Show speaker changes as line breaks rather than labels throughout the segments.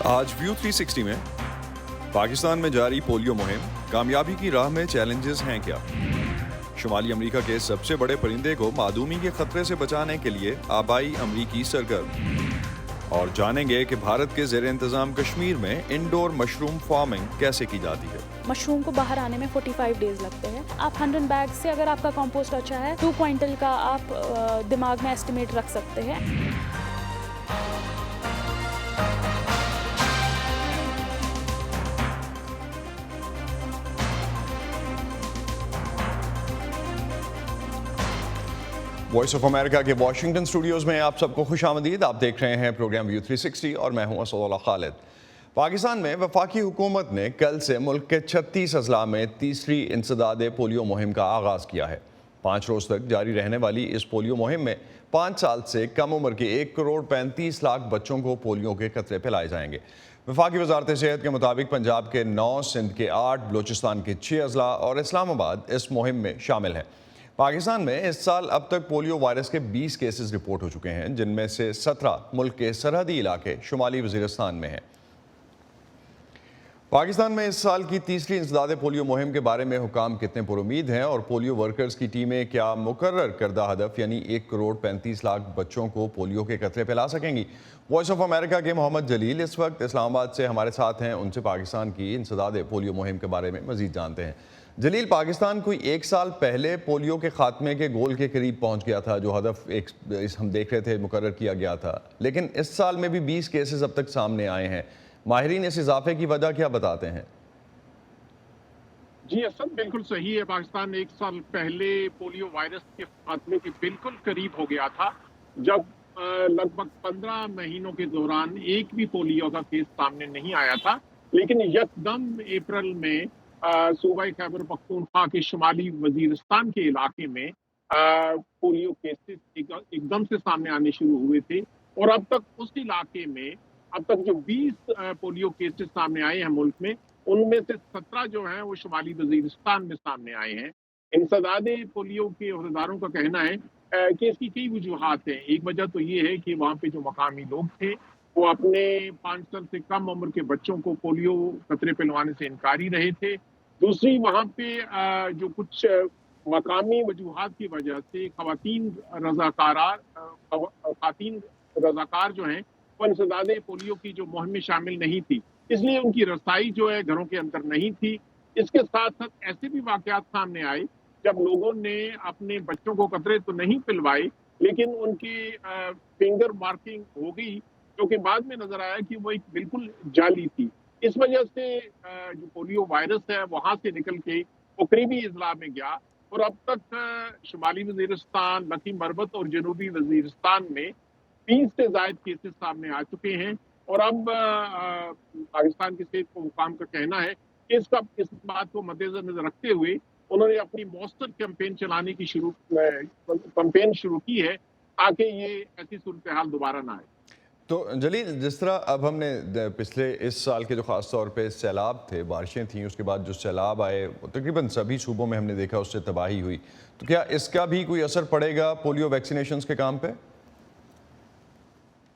آج ویو 360 میں پاکستان میں جاری پولیو مہم، کامیابی کی راہ میں چیلنجز ہیں کیا؟ شمالی امریکہ کے سب سے بڑے پرندے کو معدومی کے خطرے سے بچانے کے لیے آبائی امریکی سرگرم، اور جانیں گے کہ بھارت کے زیر انتظام کشمیر میں انڈور مشروم فارمنگ کیسے کی جاتی ہے۔
مشروم کو باہر آنے میں 45 ڈیز لگتے ہیں۔ آپ 100 بیگ سے اگر آپ کا کمپوسٹ اچھا ہے 2 کوئنٹل کا آپ دماغ میں ایسٹیمیٹ رکھ سکتے ہیں۔
وائس آف امریکہ کے واشنگٹن اسٹوڈیوز میں آپ سب کو خوش آمدید۔ آپ دیکھ رہے ہیں پروگرام ویو 360 اور میں ہوں اسد اللہ خالد۔ پاکستان میں وفاقی حکومت نے کل سے ملک کے 36 اضلاع میں تیسری انسداد پولیو مہم کا آغاز کیا ہے۔ 5 روز تک جاری رہنے والی اس پولیو مہم میں 5 سال سے کم عمر کے 1 کروڑ 35 لاکھ بچوں کو پولیو کے قطرے پلائے جائیں گے۔ وفاقی وزارت صحت کے مطابق پنجاب کے 9، سندھ کے 8، بلوچستان کے 6 اضلاع اور اسلام آباد اس مہم میں شامل ہیں۔ پاکستان میں اس سال اب تک پولیو وائرس کے 20 کیسز رپورٹ ہو چکے ہیں، جن میں سے 17 ملک کے سرحدی علاقے شمالی وزیرستان میں ہیں۔ پاکستان میں اس سال کی تیسری انسداد پولیو مہم کے بارے میں حکام کتنے پر امید ہیں، اور پولیو ورکرز کی ٹیمیں کیا مقرر کردہ ہدف یعنی 1 کروڑ 35 لاکھ بچوں کو پولیو کے قطرے پلا سکیں گی؟ وائس آف امریکہ کے محمد جلیل اس وقت اسلام آباد سے ہمارے ساتھ ہیں، ان سے پاکستان کی انسداد پولیو مہم کے بارے میں مزید جانتے ہیں۔ جلیل، پاکستان کوئی 1 سال پہلے پولیو کے خاتمے کے گول کے قریب پہنچ گیا تھا، جو ہدف ہم دیکھ رہے تھے مقرر کیا گیا تھا، لیکن اس سال میں بھی 20 کیسز اب تک سامنے آئے ہیں۔ ماہرین اس اضافے کی وجہ کیا بتاتے ہیں؟
جی اسد، بالکل صحیح ہے۔ پاکستان 1 سال پہلے پولیو وائرس کے خاتمے کے بالکل قریب ہو گیا تھا، جب لگ بھگ 15 مہینوں کے دوران ایک بھی پولیو کا کیس سامنے نہیں آیا تھا، لیکن یکدم اپریل میں صوبہ خیبر پختونخوا کے شمالی وزیرستان کے علاقے میں پولیو کیسز ایک دم سے سامنے آنے شروع ہوئے تھے، اور اب تک اس علاقے میں اب تک جو 20 پولیو کیسز سامنے آئے ہیں ملک میں، ان میں سے 17 جو ہیں وہ شمالی وزیرستان میں سامنے آئے ہیں۔ انسداد پولیو کے عہدیداروں کا کہنا ہے کہ اس کی کئی وجوہات ہیں۔ ایک وجہ تو یہ ہے کہ وہاں پہ جو مقامی لوگ تھے وہ اپنے 5 سال سے کم عمر کے بچوں کو پولیو قطرے پلوانے سے انکاری رہے تھے۔ دوسری، وہاں پہ جو کچھ مقامی وجوہات کی وجہ سے خواتین رضاکار جو ہیں وہ انسداد پولیو کی جو مہم میں شامل نہیں تھی، اس لیے ان کی رسائی جو ہے گھروں کے اندر نہیں تھی۔ اس کے ساتھ ساتھ ایسے بھی واقعات سامنے آئے جب لوگوں نے اپنے بچوں کو قطرے تو نہیں پلوائے، لیکن ان کی فنگر مارکنگ ہو گئی، جو کہ بعد میں نظر آیا کہ وہ ایک بالکل جعلی تھی۔ اس وجہ سے جو پولیو وائرس ہے وہاں سے نکل کے وہ قریبی اضلاع میں گیا، اور اب تک شمالی وزیرستان، لکی مربت اور جنوبی وزیرستان میں 20 سے زائد کیسز سامنے آ چکے ہیں۔ اور اب پاکستان کی صحت کو حکام کا کہنا ہے کہ اس بات کو مد نظر رکھتے ہوئے انہوں نے اپنی مؤثر کیمپین چلانے کی کیمپین شروع کی ہے، تاکہ یہ ایسی صورتحال دوبارہ نہ آئے۔
تو جلیل، جس طرح اب ہم نے پچھلے اس سال کے جو خاص طور پہ سیلاب تھے، بارشیں تھیں، اس کے بعد جو سیلاب آئے تقریباً سبھی صوبوں میں ہم نے دیکھا اس سے تباہی ہوئی، تو کیا اس کا بھی کوئی اثر پڑے گا پولیو ویکسینیشنز کے کام پہ؟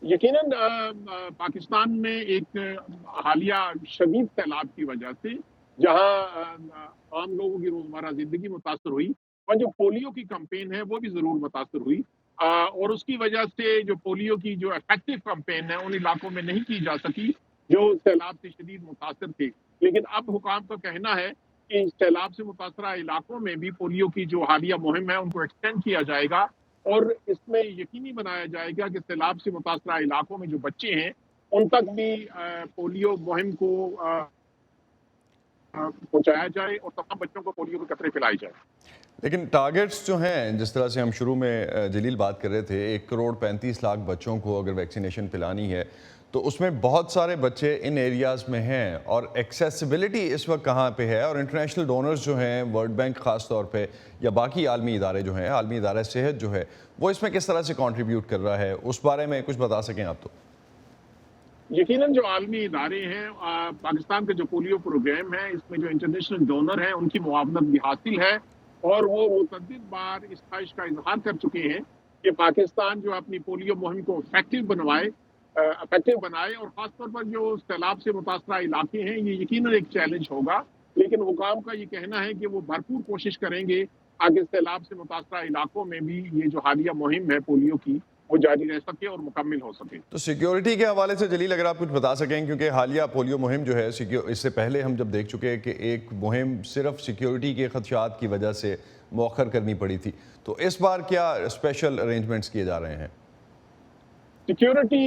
یقیناً پاکستان میں ایک حالیہ شدید سیلاب کی وجہ سے جہاں عام لوگوں کی روزمرہ زندگی متاثر ہوئی، اور جو پولیو کی کمپین ہے وہ بھی ضرور متاثر ہوئی، اور اس کی وجہ سے جو پولیو کی جو افیکٹو کمپین ہے ان علاقوں میں نہیں کی جا سکی جو سیلاب سے شدید متاثر تھے۔ لیکن اب حکام کا کہنا ہے کہ سیلاب سے متاثرہ علاقوں میں بھی پولیو کی جو حالیہ مہم ہے ان کو ایکسٹینڈ کیا جائے گا، اور اس میں یقینی بنایا جائے گا کہ سیلاب سے متاثرہ علاقوں میں جو بچے ہیں ان تک بھی پولیو مہم کو پہنچایا جائے اور تمام بچوں کو پولیو کے قطرے پلائے جائے۔
لیکن ٹارگٹس جو ہیں، جس طرح سے ہم شروع میں جلیل بات کر رہے تھے، 1 کروڑ 35 لاکھ بچوں کو اگر ویکسینیشن پلانی ہے تو اس میں بہت سارے بچے ان ایریاز میں ہیں، اور ایکسیسیبلٹی اس وقت کہاں پہ ہے؟ اور انٹرنیشنل ڈونرز جو ہیں، ورلڈ بینک خاص طور پہ، یا باقی عالمی ادارے جو ہیں، عالمی ادارہ صحت جو ہے، وہ اس میں کس طرح سے کنٹریبیوٹ کر رہا ہے؟ اس بارے میں کچھ بتا سکیں آپ تو؟
یقیناً جو عالمی ادارے ہیں، پاکستان کا جو پولیو پروگرام ہے اس میں جو انٹرنیشنل ڈونر ہیں ان کی معاونت بھی حاصل ہے، اور وہ متعدد بار اس خواہش کا اظہار کر چکے ہیں کہ پاکستان جو اپنی پولیو مہم کو افیکٹو بنوائے، افیکٹو بنائے، اور خاص طور پر جو سیلاب سے متاثرہ علاقے ہیں یہ یقیناً ایک چیلنج ہوگا، لیکن حکام کا یہ کہنا ہے کہ وہ بھرپور کوشش کریں گے آگے سیلاب سے متاثرہ علاقوں میں بھی یہ جو حالیہ مہم ہے پولیو کی وہ جاری رہ سکے اور مکمل ہو سکے۔
تو سیکیورٹی کے حوالے سے جلیل اگر آپ کچھ بتا سکیں، کیونکہ حالیہ پولیو مہم جو ہے اس سے پہلے ہم جب دیکھ چکے کہ ایک مہم صرف سیکیورٹی کے خدشات کی وجہ سے مؤخر کرنی پڑی تھی، تو اس بار کیا اسپیشل ارینجمنٹس کیے جا رہے ہیں؟
سیکیورٹی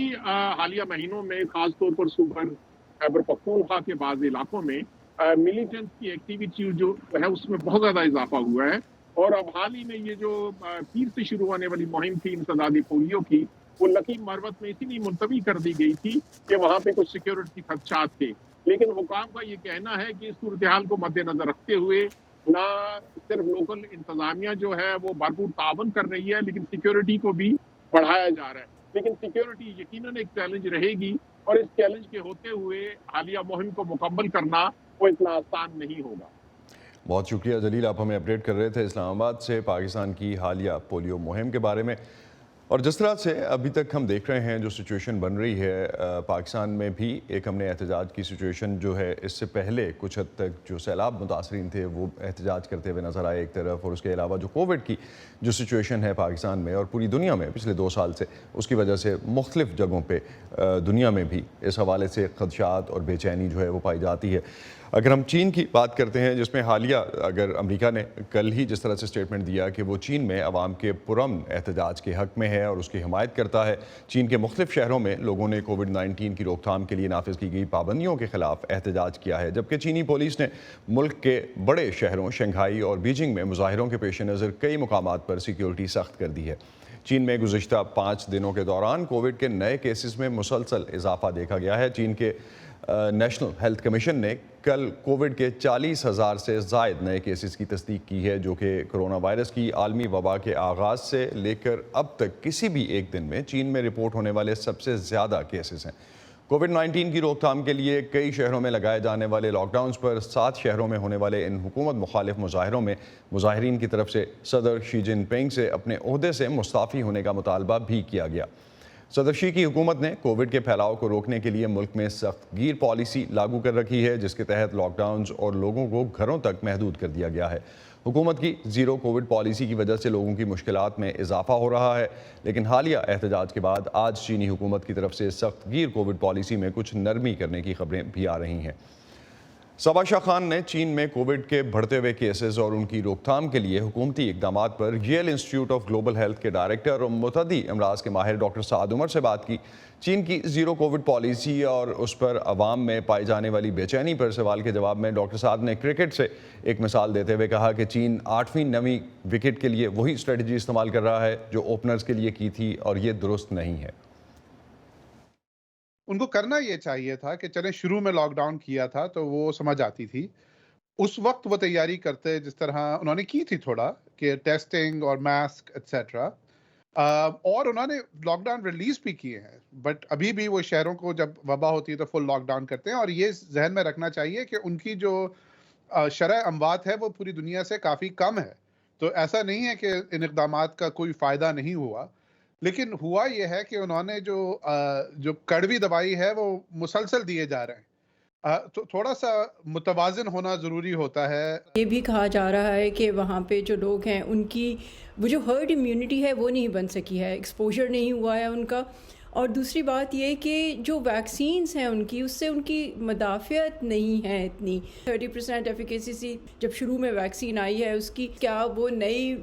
حالیہ مہینوں میں خاص طور پر صوبہ خیبر پختونخوا کے بعض علاقوں میں ملیٹنٹس کی ایکٹیویٹی جو ہے اس میں بہت زیادہ اضافہ ہوا ہے، اور اب حال ہی میں یہ جو پیر سے شروع ہونے والی مہم تھی انسدادی پولیو کی، وہ لکیم مروت میں اسی لیے ملتوی کر دی گئی تھی کہ وہاں پہ کچھ سیکیورٹی خدشات تھے، لیکن حکام کا یہ کہنا ہے کہ اس صورتحال کو مد نظر رکھتے ہوئے نہ صرف لوکل انتظامیہ جو ہے وہ بھرپور تعاون کر رہی ہے، لیکن سیکیورٹی کو بھی بڑھایا جا رہا ہے۔ لیکن سیکیورٹی یقیناً ایک چیلنج رہے گی، اور اس چیلنج کے ہوتے ہوئے حالیہ مہم کو مکمل کرنا وہ اتنا آسان نہیں ہوگا۔
بہت شکریہ جلیل، آپ ہمیں اپڈیٹ کر رہے تھے اسلام آباد سے پاکستان کی حالیہ پولیو مہم کے بارے میں۔ اور جس طرح سے ابھی تک ہم دیکھ رہے ہیں جو سچویشن بن رہی ہے پاکستان میں بھی، ایک ہم نے احتجاج کی سچویشن جو ہے اس سے پہلے کچھ حد تک جو سیلاب متاثرین تھے وہ احتجاج کرتے ہوئے نظر آئے ایک طرف، اور اس کے علاوہ جو کووڈ کی جو سچویشن ہے پاکستان میں اور پوری دنیا میں پچھلے 2 سال سے، اس کی وجہ سے مختلف جگہوں پہ دنیا میں بھی اس حوالے سے خدشات اور بے چینی جو ہے وہ پائی جاتی ہے۔ اگر ہم چین کی بات کرتے ہیں، جس میں حالیہ اگر امریکہ نے کل ہی جس طرح سے سٹیٹمنٹ دیا کہ وہ چین میں عوام کے پرامن احتجاج کے حق میں ہے اور اس کی حمایت کرتا ہے، چین کے مختلف شہروں میں لوگوں نے کووڈ-19 کی روک تھام کے لیے نافذ کی گئی پابندیوں کے خلاف احتجاج کیا ہے، جبکہ چینی پولیس نے ملک کے بڑے شہروں شنگھائی اور بیجنگ میں مظاہروں کے پیش نظر کئی مقامات پر سیکیورٹی سخت کر دی ہے۔ چین میں گزشتہ 5 دنوں کے دوران کووڈ کے نئے کیسز میں مسلسل اضافہ دیکھا گیا ہے۔ چین کے نیشنل ہیلتھ کمیشن نے کل کووڈ کے 40,000 سے زائد نئے کیسز کی تصدیق کی ہے، جو کہ کرونا وائرس کی عالمی وبا کے آغاز سے لے کر اب تک کسی بھی ایک دن میں چین میں رپورٹ ہونے والے سب سے زیادہ کیسز ہیں۔ کووڈ-19 کی روک تھام کے لیے کئی شہروں میں لگائے جانے والے لاک ڈاؤنز پر 7 شہروں میں ہونے والے ان حکومت مخالف مظاہروں میں مظاہرین کی طرف سے صدر شی جن پنگ سے اپنے عہدے سے مستعفی ہونے کا مطالبہ بھی کیا گیا۔ صدر شی کی حکومت نے کووڈ کے پھیلاؤ کو روکنے کے لیے ملک میں سخت گیر پالیسی لاگو کر رکھی ہے، جس کے تحت لاک ڈاؤنز اور لوگوں کو گھروں تک محدود کر دیا گیا ہے۔ حکومت کی زیرو کووڈ پالیسی کی وجہ سے لوگوں کی مشکلات میں اضافہ ہو رہا ہے، لیکن حالیہ احتجاج کے بعد آج چینی حکومت کی طرف سے سخت گیر کووڈ پالیسی میں کچھ نرمی کرنے کی خبریں بھی آ رہی ہیں۔ صبا شاہ خان نے چین میں کووڈ کے بڑھتے ہوئے کیسز اور ان کی روک تھام کے لیے حکومتی اقدامات پر Yale institute of global health کے ڈائریکٹر اور متعدی امراض کے ماہر ڈاکٹر سعد عمر سے بات کی۔ چین کی زیرو کووڈ پالیسی اور اس پر عوام میں پائی جانے والی بے چینی پر سوال کے جواب میں ڈاکٹر سعد نے کرکٹ سے ایک مثال دیتے ہوئے کہا کہ چین 8ویں 9ویں وکٹ کے لیے وہی اسٹریٹجی استعمال کر رہا ہے جو اوپنرز کے لیے کی تھی، اور یہ درست نہیں ہے۔
ان کو کرنا یہ چاہیے تھا کہ چلیں شروع میں لاک ڈاؤن کیا تھا تو وہ سمجھ آتی تھی، اس وقت وہ تیاری کرتے جس طرح انہوں نے کی تھی تھوڑا کہ ٹیسٹنگ اور ماسک ایٹسیٹرا، اور انہوں نے لاک ڈاؤن ریلیز بھی کیے ہیں، بٹ ابھی بھی وہ شہروں کو جب وبا ہوتی ہے تو فل لاک ڈاؤن کرتے ہیں، اور یہ ذہن میں رکھنا چاہیے کہ ان کی جو شرح اموات ہے وہ پوری دنیا سے کافی کم ہے، تو ایسا نہیں ہے کہ ان اقدامات کا کوئی فائدہ نہیں ہوا، لیکن ہوا یہ ہے کہ انہوں نے جو کڑوی دوائی ہے وہ مسلسل دیے جا رہے ہیں، تو تھوڑا سا متوازن ہونا ضروری ہوتا ہے۔
یہ بھی کہا جا رہا ہے کہ وہاں پہ جو لوگ ہیں ان کی وہ جو ہرڈ امیونٹی ہے وہ نہیں بن سکی ہے، ایکسپوجر نہیں ہوا ہے ان کا، اور دوسری بات یہ کہ جو ویکسینز ہیں ان کی اس سے ان کی مدافعت نہیں ہے اتنی۔ 30% ایفیکیسی جب شروع میں ویکسین آئی ہے اس کی، کیا وہ نئی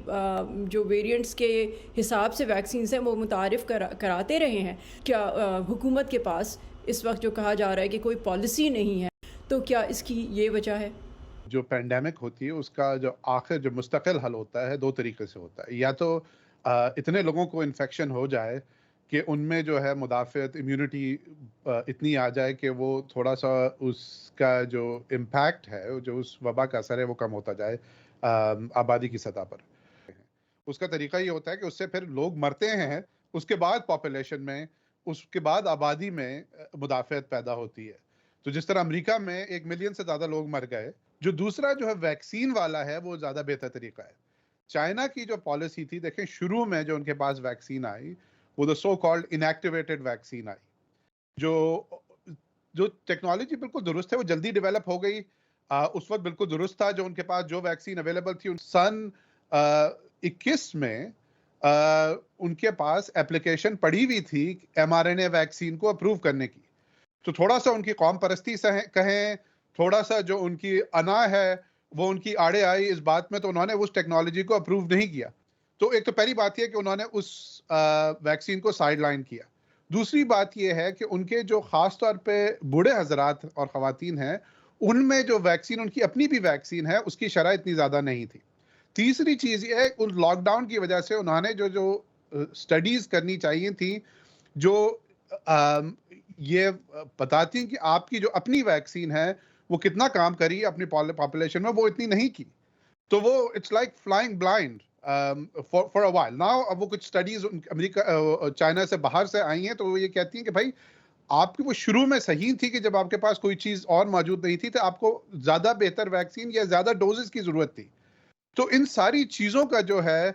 جو ویریئنٹس کے حساب سے ویکسینز ہیں وہ متعارف کراتے رہے ہیں؟ کیا حکومت کے پاس اس وقت جو کہا جا رہا ہے کہ کوئی پالیسی نہیں ہے، تو کیا اس کی یہ وجہ ہے؟
جو پینڈیمک ہوتی ہے اس کا جو آخر جو مستقل حل ہوتا ہے 2 طریقے سے ہوتا ہے، یا تو اتنے لوگوں کو انفیکشن ہو جائے کہ ان میں جو ہے مدافعت امیونٹی اتنی آ جائے کہ وہ تھوڑا سا اس کا جو امپیکٹ ہے، جو اس وبا کا اثر ہے وہ کم ہوتا جائے آبادی کی سطح پر۔ اس کا طریقہ یہ ہوتا ہے کہ اس سے پھر لوگ مرتے ہیں، اس کے بعد پاپولیشن میں، اس کے بعد آبادی میں مدافعت پیدا ہوتی ہے۔ تو جس طرح امریکہ میں 1 ملین سے زیادہ لوگ مر گئے، جو دوسرا جو ہے ویکسین والا ہے وہ زیادہ بہتر طریقہ ہے۔ چائنا کی جو پالیسی تھی، دیکھیں شروع میں جو ان کے پاس ویکسین آئی وہ سو کالڈ انیکٹیویٹڈ ویکسین آئی، जो टेक्नोलॉजी बिल्कुल दुरुस्त है वो जल्दी डेवलप हो गई, उस वक्त बिल्कुल दुरुस्त था जो उनके पास जो वैक्सीन अवेलेबल थी। सन 21 में उनके पास एप्लीकेशन पड़ी हुई थी mRNA वैक्सीन को अप्रूव करने की। तो थोड़ा सा उनकी कौम परस्ती से कहें, थोड़ा सा जो उनकी अना है वो उनकी आड़े आई इस बात में, तो उन्होंने उस टेक्नोलॉजी को अप्रूव नहीं किया। तो एक तो पहली बात यह कि उन्होंने उस वैक्सीन को साइड लाइन किया। दूसरी बात यह है कि उनके जो ख़ास तौर पे बूढ़े हजरात और ख़वातीन हैं, उनमें जो वैक्सीन, उनकी अपनी भी वैक्सीन है, उसकी शरह इतनी ज़्यादा नहीं थी। तीसरी चीज़ ये है, उन लॉकडाउन की वजह से उन्होंने जो स्टडीज़ करनी चाहिए थी, जो ये बताती हैं कि आपकी जो अपनी वैक्सीन है वो कितना काम करी अपनी पॉपुलेशन में, वो इतनी नहीं की। तो वो it's like flying blind for a while now. अब वो कुछ स्टडीज अमेरिका चाइना से बाहर से आई हैं, तो वो ये कहती हैं कि भाई आपकी वो शुरू में सही थी कि जब आपके पास कोई चीज़ और मौजूद नहीं थी तो आपको ज़्यादा बेहतर वैक्सीन या ज़्यादा डोजेस की ज़रूरत थी। तो इन सारी चीज़ों का जो है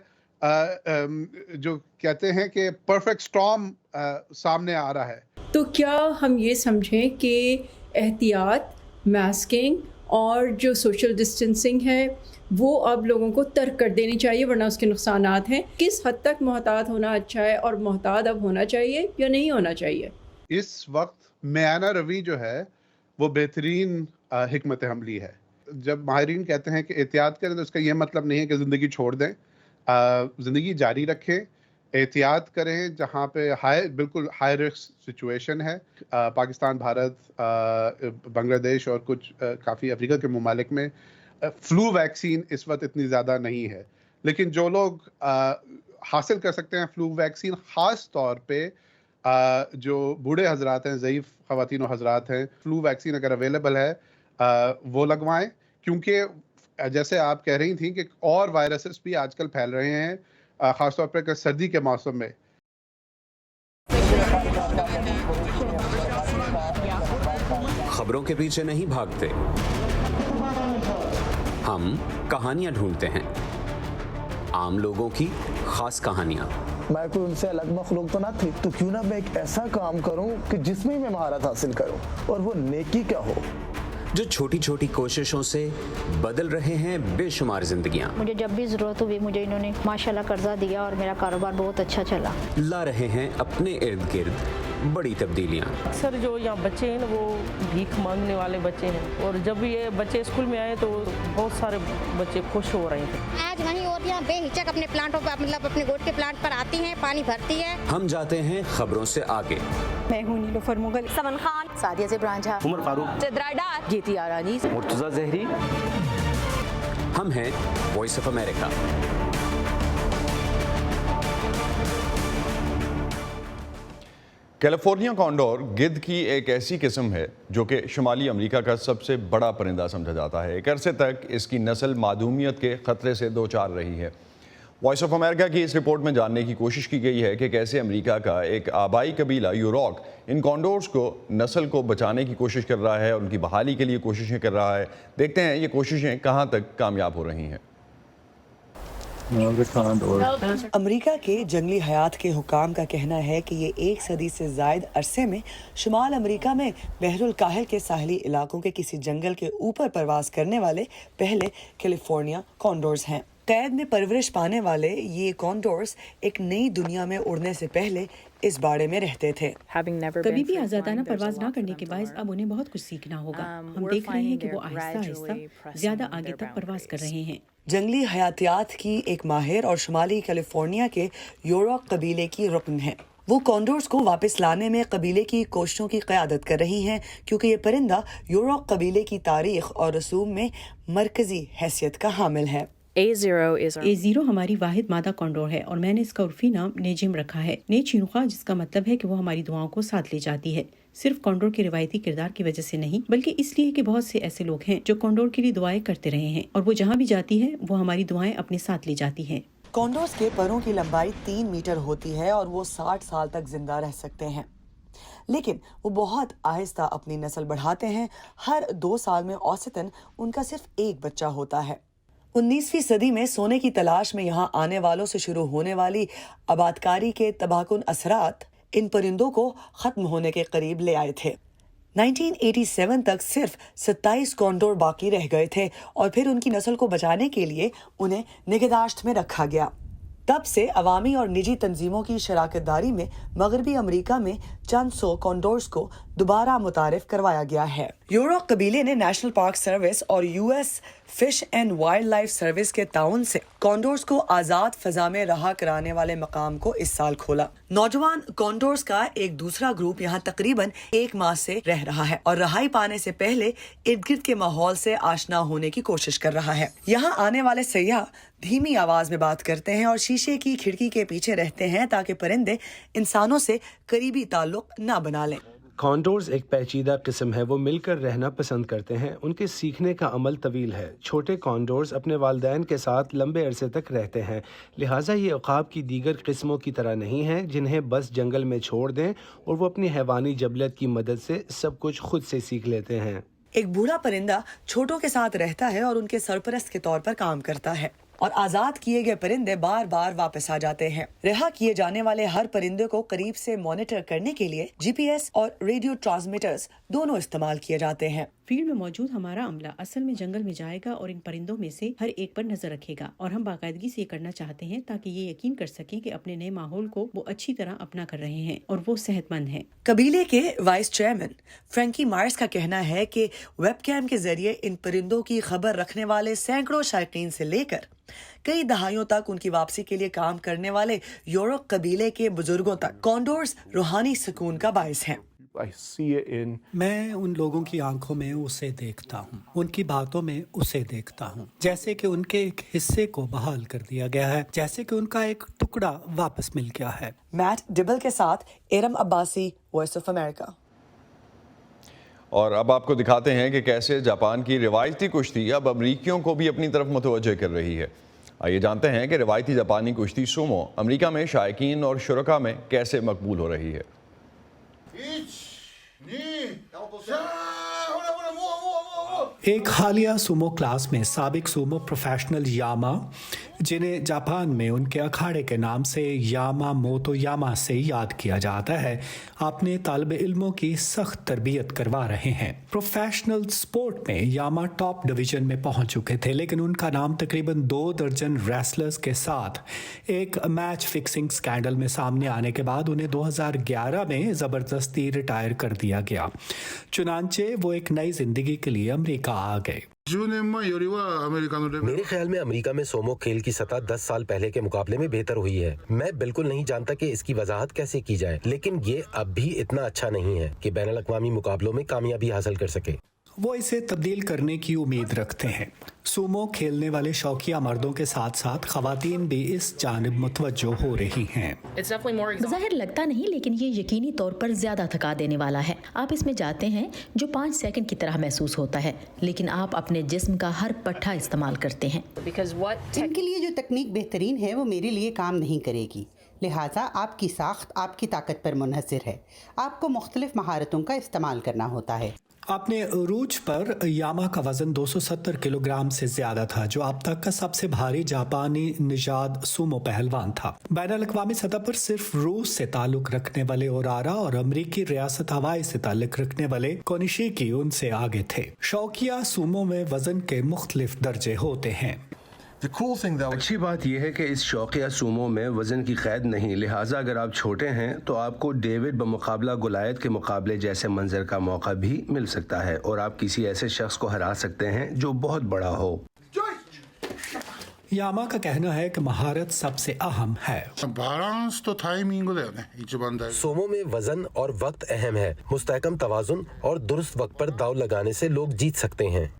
जो कहते हैं कि परफेक्ट स्टॉर्म सामने आ रहा है।
तो क्या हम ये समझें कि एहतियात, मास्किंग और जो सोशल डिस्टेंसिंग है वो अब लोगों को तर्क कर देनी चाहिए, वरना उसके नुकसानात हैं? किस हद तक मोहतात होना अच्छा है और मोहतात अब होना चाहिए या नहीं होना चाहिए?
इस वक्त म्याना रवि जो है वो बेहतरीन हिकमत अमली है। जब माहिरीन कहते हैं कि एहतियात करें तो इसका ये मतलब नहीं है कि ज़िंदगी छोड़ दें, ज़िंदगी जारी रखें, एहतियात करें जहाँ पे बिल्कुल हाई रिस्क सिचुएशन है। पाकिस्तान, भारत, बांग्लादेश और कुछ काफ़ी अफ्रीका के ममालिक में फ्लू वैक्सीन इस वक्त इतनी ज़्यादा नहीं है, लेकिन जो लोग हासिल कर सकते हैं फ्लू वैक्सीन, ख़ास तौर पे जो बूढ़े हजरात हैं, ज़ईफ़ ख़वातीन और हजरात हैं, फ्लू वैक्सीन अगर अवेलेबल है वो लगवाएं, क्योंकि जैसे आप कह रही थी कि और वायरसेस भी आजकल फैल रहे हैं, ख़ास तौर पर सर्दी के मौसम में।
खबरों के पीछे नहीं भागते, हम कहानियां ढूंढते हैं, आम लोगों की खास कहानियां।
मैं कोई उनसे अलग मखलूक तो ना थी, तो क्यों ना मैं एक ऐसा काम करूं कि जिसमें मैं महारत हासिल करूं, और वो नेकी क्या हो,
जो छोटी छोटी कोशिशों से बदल रहे हैं बेशुमार जिंदगियां।
मुझे जब भी जरूरत हुई मुझे इन्होंने माशाल्लाह कर्जा दिया और मेरा कारोबार बहुत अच्छा चला।
ला रहे हैं अपने इर्द गिर्द बड़ी तब्दीलियां।
अक्सर जो यहाँ बच्चे हैं ना वो भीख मांगने वाले बच्चे हैं, और जब ये बच्चे स्कूल में आए तो बहुत सारे बच्चे खुश हो रहे थे।
आज वहीं और यहाँ बेहिचक अपने प्लांटों पर, मतलब अपने गोट के प्लांट पर आती हैं, पानी भरती है।
हम जाते हैं खबरों से आगे।
मैं हूँ नीलोफर मुगल,
समन खान,
सादिया ज़ेबरान झा,
उमर फारूक,
चित्राडार,
जीती आरानी,
मुर्तजा जहरी।
हम हैं voice of America.
California condor गिद्ध की एक ऐसी किस्म है जो कि शुमाली अमेरिका का सबसे बड़ा परिंदा समझा जाता है। एक अरसे तक इसकी नस्ल मादूमियत के ख़तरे से दो चार रही है। वॉइस ऑफ अमेरिका की इस रिपोर्ट में जानने की कोशिश की गई है कि कैसे अमेरिका का एक आबाई कबीला यूरोक इन कॉन्डोर्स को नस्ल को बचाने की कोशिश कर रहा है और उनकी बहाली के लिए कोशिशें कर रहा है। देखते हैं ये कोशिशें कहाँ तक कामयाब हो रही हैं।
अमेरिका के जंगली हयात के हुकाम का कहना है कि ये 1 सदी से ज़ायद अरसे में शुमाल अमेरिका में बहरुल काहिल के साहली इलाकों के किसी जंगल के ऊपर परवास करने वाले पहले कैलिफोर्निया कॉन्डोर्स हैं। कैद में परवरिश पाने वाले ये कॉन्डोर्स एक नई दुनिया में उड़ने से पहले इस बाड़े में रहते थे।
कभी भी आज़ादाना परवाज ना करने के बायस अब उन्हें बहुत कुछ सीखना होगा। हम देख रहे हैं कि वो आहिस्ता आहिस्ता ज़्यादा आगे तक परवाज कर रहे हैं।
जंगली हयातियात की एक माहिर और शुमाली कैलिफोर्निया के यूरोक कबीले की रुकन है। वो कॉन्डोर्स को वापस लाने में कबीले की कोशिशों की क़यादत कर रही हैं, क्योंकि ये परिंदा यूरोक कबीले की तारीख और रसूम में मरकजी हैसियत का हामिल है।
A0 हमारी वाहिद मादा कॉन्डोर है और मैंने इसका उर्फी नाम नेजिम रखा है। ने चिनुखा, जिसका मतलब है कि वो हमारी दुआओं को साथ ले जाती है। सिर्फ कॉन्डोर के रिवायती किरदार की वजह से नहीं, बल्कि इसलिए कि बहुत से ऐसे लोग हैं जो कॉन्डोर के लिए दुआएं करते रहे हैं और वो जहाँ भी जाती है वो हमारी दुआएं अपने साथ ले जाती है।
कॉन्डोर्स के परों की लंबाई 3 मीटर होती है और वो 60 साल तक जिंदा रह सकते हैं, लेकिन वो बहुत आहिस्ता अपनी नस्ल बढ़ाते हैं। हर 2 साल में औसतन उनका सिर्फ एक बच्चा होता है। 19वीं सदी में सोने की तलाश में यहाँ आने वालों से शुरू होने वाली आबादकारी के तबाहकुन असरात इन परिंदों को खत्म होने के करीब ले आए थे। 1987 तक सिर्फ 27 कॉन्डोर बाकी रह गए थे और फिर उनकी नस्ल को बचाने के लिए उन्हें निगहदाश्त में रखा गया। तब से अवामी और निजी तंजीमों की शराकतदारी में मगरबी अमेरिका में चंद सौ कॉन्डोर्स को दोबारा मुतारिफ करवाया गया है। यूरोक कबीले ने नेशनल पार्क सर्विस और US fish and wild life service के ताउन से कॉन्डोर्स को आजाद फजा में रहा कराने वाले मकाम को इस साल खोला। नौजवान कॉन्डोर्स का एक दूसरा ग्रुप यहाँ तकरीबन 1 माह से रह रहा है और रहाई पाने से पहले इर्द गिर्द के माहौल से आशना होने की कोशिश कर रहा है। यहाँ आने वाले सयाह धीमी आवाज में बात करते हैं और शीशे की खिड़की के पीछे रहते हैं ताकि परिंदे इंसानों से करीबी ताल्लुक न बना लें।
कॉन्डोर्स एक पेचीदा किस्म है, वो मिलकर रहना पसंद करते हैं। उनके सीखने का अमल तवील है। छोटे कॉन्डोर्स अपने वालिदैन के साथ लंबे अरसे तक रहते हैं, लिहाजा ये उकाब की दीगर किस्मों की तरह नहीं हैं जिन्हें बस जंगल में छोड़ दें और वो अपनी हैवानी जबलत की मदद से सब कुछ खुद से सीख लेते हैं।
एक बूढ़ा परिंदा छोटों के साथ रहता है और उनके सरपरस्त के तौर पर काम करता है और आजाद किए गए परिंदे बार बार वापस आ जाते हैं। रिहा किए जाने वाले हर परिंदे को करीब से मॉनिटर करने के लिए जीपीएस और रेडियो ट्रांसमीटर्स दोनों इस्तेमाल किए जाते हैं।
फील्ड में मौजूद हमारा अमला असल में जंगल में जाएगा और इन परिंदों में से हर एक पर नजर रखेगा और हम बाकायदगी से ये करना चाहते हैं ताकि ये यकीन कर सकें कि अपने नए माहौल को वो अच्छी तरह अपना कर रहे हैं और वो सेहतमंद हैं।
कबीले के वाइस चेयरमैन फ्रैंकी मार्स का कहना है कि वेबकैम के जरिए इन परिंदों की खबर रखने वाले सैकड़ों शायकीन से लेकर कई दहाइयों तक उनकी वापसी के लिए काम करने वाले यूरोक कबीले के बुजुर्गों तक कॉन्डोर्स रूहानी सुकून का बायस हैं।
मैं उन लोगों की आंखों में उसे देखता हूँ, उनकी बातों में उसे देखता हूँ, जैसे कि उनके एक हिस्से को बहाल कर दिया गया है, जैसे कि उनका एक टुकड़ा वापस मिल गया है।
मैट डिबल के साथ एरम अब्बासी, वॉइस ऑफ अमेरिका।
और अब आपको दिखाते हैं कि कैसे जापान की रिवायती कुश्ती अब अमरीकियों को भी अपनी तरफ मुतवज्जह कर रही है। आइए जानते हैं कि रिवायती जापानी कुश्ती सूमो अमेरिका में शायकीन और शुरका में कैसे मकबूल हो रही है।
एक हालिया सूमो क्लास में साबिक सूमो प्रोफेशनल यामा, जिन्हें जापान में उनके अखाड़े के नाम से यामा मोतो यामा से याद किया जाता है, अपने तालिब इल्मों की सख्त तरबियत करवा रहे हैं। प्रोफेशनल स्पोर्ट में यामा टॉप डिवीजन में पहुंच चुके थे, लेकिन उनका नाम तकरीबन 2 दर्जन रेसलर्स के साथ एक मैच फिक्सिंग स्कैंडल में सामने आने के बाद उन्हें 2011 में ज़बरदस्ती रिटायर कर दिया गया। चुनांचे वो एक नई जिंदगी के लिए अमेरिका आ गए।
मेरे ख्याल में अमेरिका में सोमो खेल की सतह 10 साल पहले के मुकाबले में बेहतर हुई है। मैं बिल्कुल नहीं जानता कि इसकी वजाहत कैसे की जाए, लेकिन ये अब भी इतना अच्छा नहीं है कि बैनुल अक़वामी मुकाबलों में कामयाबी हासिल कर सके।
वो इसे तब्दील करने की उम्मीद रखते हैं। सूमो खेलने वाले शौकिया मर्दों के साथ साथ खवातीन भी इस जानिब मुतवज्जो हो रही हैं।
ज़ाहिर लगता नहीं, लेकिन ये यकीनी तौर पर ज़्यादा थका देने वाला है। आप इसमें जाते हैं जो 5 सेकंड की तरह महसूस होता है, लेकिन आप अपने जिस्म का हर पट्टा इस्तेमाल करते हैं।
इनके लिए जो तकनीक बेहतरीन है वो मेरे लिए काम नहीं करेगी, लिहाजा आपकी साख्त आपकी ताकत पर मुनहसर है। आपको मुख्तलिफ महारतों का इस्तेमाल करना होता है।
अपने अरूज पर यामा का वजन 270 किलोग्राम से ज्यादा था, जो अब तक का सबसे भारी जापानी निजाद सूमो पहलवान था। बैनुल अक़वामी सतह पर सिर्फ रूस से ताल्लुक रखने वाले ओरारा और अमरीकी रियासत हवाई से ताल्लुक रखने वाले कोनिशिकी उनसे आगे थे। शौकिया सूमो में वजन के मुख्तलिफ दर्जे होते हैं।
अच्छी बात यह है कि इस शौकिया सूमो में वजन की कैद नहीं, लिहाजा अगर आप छोटे हैं तो आपको डेविड बमुकाबला गुलायत के मुकाबले जैसे मंजर का मौका भी मिल सकता है और आप किसी ऐसे शख्स को हरा सकते हैं जो बहुत बड़ा हो।
यामा का कहना है कि महारत सबसे अहम है।
सोमो में वजन और वक्त अहम है। मुस्तहकम तवाजुन और दुरुस्त वक्त पर दाव लगाने से लोग जीत सकते हैं।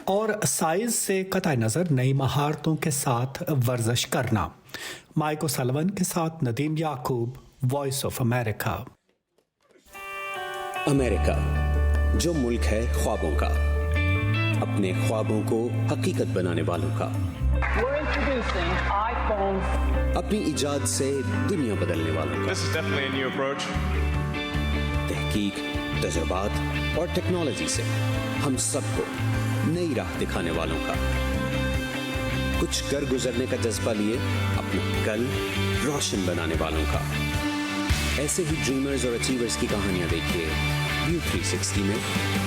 और साइज से कतई नजर नई महारतों के साथ वर्जिश करना। माइको सलवन के साथ नदीम याकूब, वॉइस ऑफ अमेरिका।
अमेरिका, जो मुल्क है ख्वाबों का, अपने ख्वाबों को हकीकत बनाने वालों का, अपनी इजाद से दुनिया बदलने वालों का, तहकीक, तजुर्बात और टेक्नोलॉजी से हम सबको नई राह दिखाने वालों का, कुछ कर गुजरने का जज्बा लिए अपना कल रोशन बनाने वालों का। ऐसे ही ड्रीमर्स और अचीवर्स की कहानियां देखिए व्यू 360 में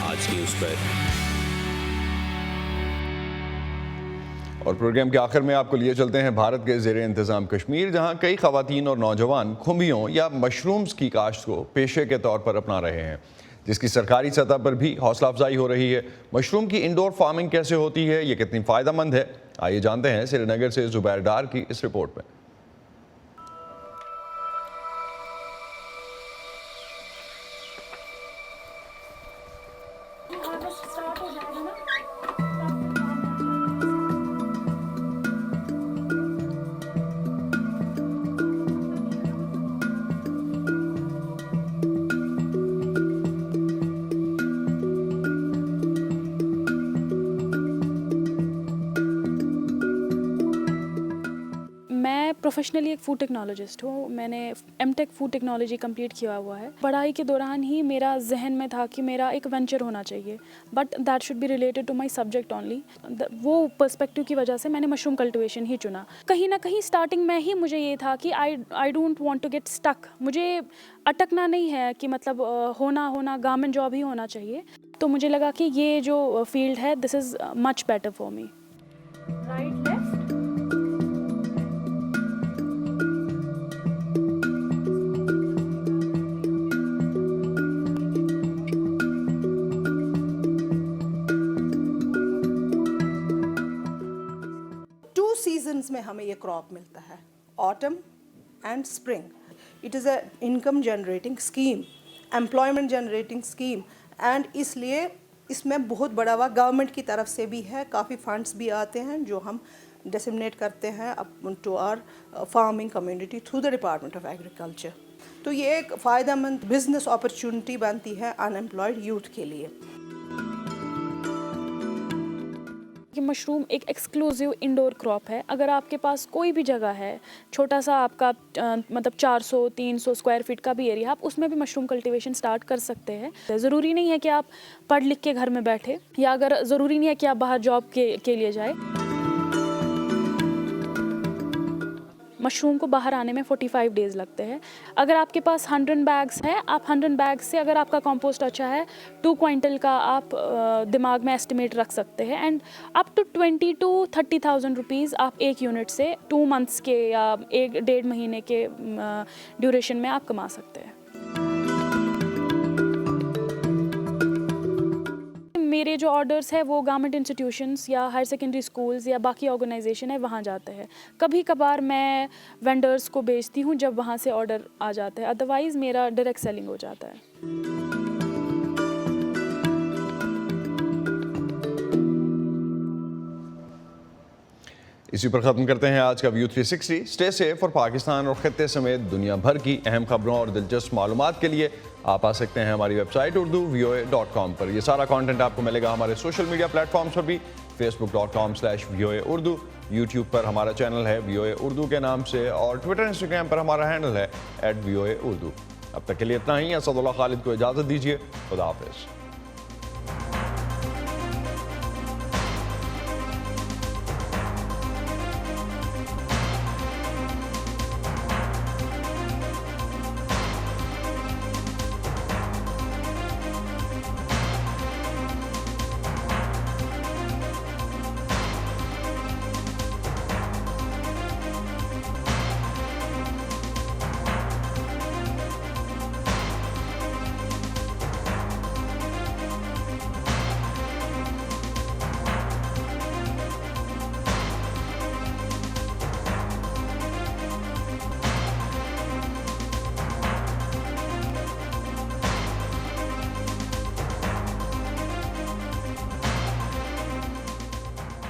आज न्यूज़ पर।
और प्रोग्राम के आखिर में आपको लिए चलते हैं भारत के ज़ेरे इंतज़ाम कश्मीर, जहां कई ख़वातीन और नौजवान खुम्बियों या मशरूम्स की काश्त को पेशे के तौर पर अपना रहे हैं, जिसकी सरकारी सतह पर भी हौसला अफजाई हो रही है। मशरूम की इंडोर फार्मिंग कैसे होती है, ये कितनी फ़ायदेमंद है, आइए जानते हैं श्रीनगर से जुबैर डार की इस रिपोर्ट में।
प्रोफेशनली एक फ़ूड टेक्नोलॉजिस्ट हूँ। मैंने एमटेक फ़ूड टेक्नोलॉजी कंप्लीट किया हुआ है। पढ़ाई के दौरान ही मेरा जहन में था कि मेरा एक वेंचर होना चाहिए, but that should be related to my subject only. वो पर्सपेक्टिव की वजह से मैंने मशरूम कल्टिवेशन ही चुना। कहीं ना कहीं स्टार्टिंग में ही मुझे ये था कि I don't want to get stuck. मुझे अटकना नहीं है कि मतलब होना गवर्नमेंट जॉब ही होना चाहिए। तो मुझे लगा कि ये जो फील्ड है, this is much better for me. Right left
2 seasons में हमें ये क्रॉप मिलता है, autumn and spring. It is a income generating scheme, employment generating scheme, and इसलिए इसमें बहुत बढ़ावा गवर्नमेंट की तरफ से भी है। काफ़ी फंड्स भी आते हैं जो हम डिसमिनेट करते हैं up to our farming community through the department of agriculture. तो ये एक फ़ायदेमंद बिजनेस अपॉर्चुनिटी बनती है अनएम्प्लॉयड यूथ के लिए।
कि मशरूम एक एक्सक्लूसिव इंडोर क्रॉप है। अगर आपके पास कोई भी जगह है, छोटा सा आपका मतलब 400-300 स्क्वायर फीट का भी एरिया, आप उसमें भी मशरूम कल्टीवेशन स्टार्ट कर सकते हैं। ज़रूरी नहीं है कि आप पढ़ लिख के घर में बैठे, या अगर ज़रूरी नहीं है कि आप बाहर जॉब के लिए जाए। मशरूम को बाहर आने में 45 डेज़ लगते हैं। अगर आपके पास 100 बैग्स हैं, आप 100 बैग्स से अगर आपका कंपोस्ट अच्छा है 2 क्विंटल का आप दिमाग में एस्टिमेट रख सकते हैं। And up to 20,000 to 30,000 rupees आप एक यूनिट से 2 मंथ्स के या 1-1.5 महीने के ड्यूरेशन में आप कमा सकते हैं। मेरे जो ऑर्डर्स है वो गवर्नमेंट इंस्टीट्यूशंस या हायर सेकेंडरी स्कूल्स या बाकी ऑर्गेनाइजेशन है, वहाँ जाते हैं। कभी कभार मैं वेंडर्स को बेचती हूँ जब वहाँ से ऑर्डर आ जाता है, अदरवाइज़ मेरा डायरेक्ट सेलिंग हो जाता है।
इसी पर ख़त्म करते हैं आज का व्यू 360। स्टे सेफ और पाकिस्तान और खत्ते समेत दुनिया भर की अहम खबरों और दिलचस्प मालूमात के लिए आप आ सकते हैं हमारी वेबसाइट urdu.voa.com पर। ये सारा कंटेंट आपको मिलेगा हमारे सोशल मीडिया प्लेटफॉर्म्स पर भी, facebook.com/VOA Urdu, यूट्यूब पर हमारा चैनल है VOA Urdu के नाम से, और ट्विटर इंस्टाग्राम पर हमारा हैंडल है @VOA Urdu। अब तक के लिए इतना ही। असदुल्लाह खालिद को इजाज़त दीजिए। खुदा हाफिज़।